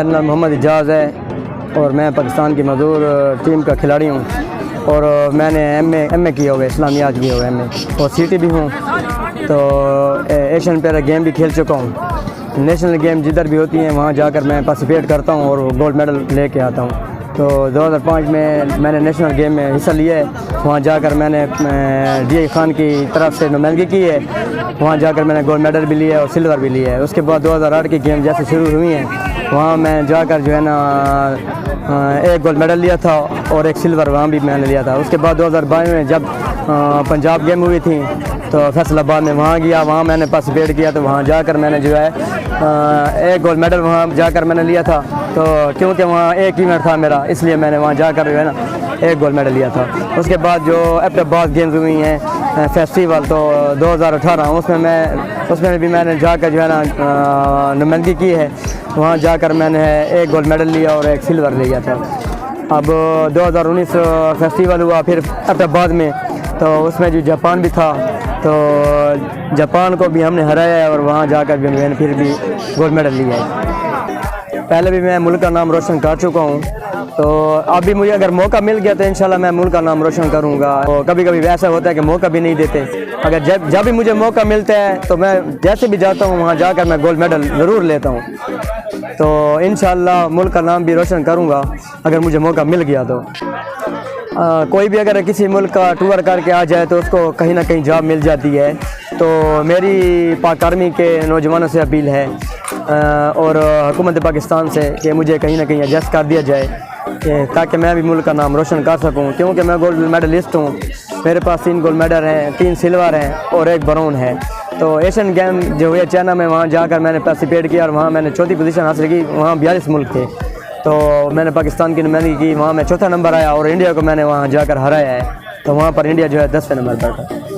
میرا نام محمد اعجاز ہے اور میں پاکستان کی مزدور ٹیم کا کھلاڑی ہوں، اور میں نے ایم اے کیا ہوا ہے، اسلامیات کیا ہوا ہے ایم اے، اور سی ٹی بھی ہوں، تو ایشین پیرا گیم بھی کھیل چکا ہوں۔ نیشنل گیم جدھر بھی ہوتی ہیں وہاں جا کر میں پارٹیسپیٹ کرتا ہوں اور گولڈ میڈل لے کے آتا ہوں۔ تو 2005 میں نے نیشنل گیم میں حصہ لیا ہے، وہاں جا کر میں نے ڈی اے خان کی طرف سے نمائندگی کی ہے، وہاں جا کر میں نے گولڈ میڈل بھی لیا ہے اور سلور بھی لیا ہے۔ اس کے بعد 2008 کی گیم جیسے شروع ہوئی ہیں وہاں میں جا کر جو ہے نا ایک گولڈ میڈل لیا تھا اور ایک سلور وہاں بھی میں نے لیا تھا۔ اس کے بعد 2022 میں جب پنجاب گیم ہوئی تھی تو فیصل آباد میں وہاں گیا، وہاں میں نے پارٹیسپیٹ کیا، تو وہاں جا کر میں نے جو ہے ایک گولڈ میڈل وہاں جا کر میں نے لیا تھا، تو کیونکہ وہاں ایک ایونٹ تھا میرا اس لیے میں نے وہاں جا کر جو ہے نا ایک گولڈ میڈل لیا تھا۔ اس کے بعد جو ایبٹ عباس گیمز ہوئی ہیں فیسٹیول تو 2018 اس میں بھی میں نے جا کر جو ہے نا نمائندگی کی ہے، وہاں جا کر میں نے ایک گولڈ میڈل لیا اور ایک سلور لیا تھا۔ اب 2019 فیسٹیول ہوا پھر ایبٹ عباس میں، تو اس میں جو جاپان بھی تھا تو جاپان کو بھی ہم نے ہرایا ہے اور وہاں جا کر بھی میں نے پھر بھی گولڈ میڈل لیا ہے۔ پہلے بھی میں ملک کا نام روشن کر چکا ہوں، تو اب بھی مجھے اگر موقع مل گیا تو انشاءاللہ میں ملک کا نام روشن کروں گا۔ اور کبھی کبھی ایسا ہوتا ہے کہ موقع بھی نہیں دیتے، اگر جب بھی مجھے موقع ملتا ہے تو میں جیسے بھی جاتا ہوں وہاں جا کر میں گولڈ میڈل ضرور لیتا ہوں، تو انشاءاللہ ملک کا نام بھی روشن کروں گا اگر مجھے موقع مل گیا تو۔ کوئی بھی اگر کسی ملک کا ٹور کر کے آ جائے تو اس کو کہیں نہ کہیں جاب مل جاتی ہے، تو میری پاک آرمی کے نوجوانوں سے اپیل ہے اور حکومت پاکستان سے کہ مجھے کہیں نہ کہیں ایڈجسٹ کر دیا جائے تاکہ میں بھی ملک کا نام روشن کر سکوں، کیونکہ میں گولڈ میڈلسٹ ہوں، میرے پاس 3 گولڈ میڈل ہیں، 3 سلور ہیں اور 1 برون ہے۔ تو ایشین گیم جو ہوئے چائنا میں وہاں جا کر میں نے پارٹیسپیٹ کیا اور وہاں میں نے 4تھی پوزیشن حاصل کی، وہاں 42 ملک تھے، تو میں نے پاکستان کی نمائندگی کی، وہاں میں 4تھا نمبر آیا اور انڈیا کو میں نے وہاں جا کر ہرایا ہے، تو وہاں پر انڈیا جو ہے 10ویں نمبر پر تھا۔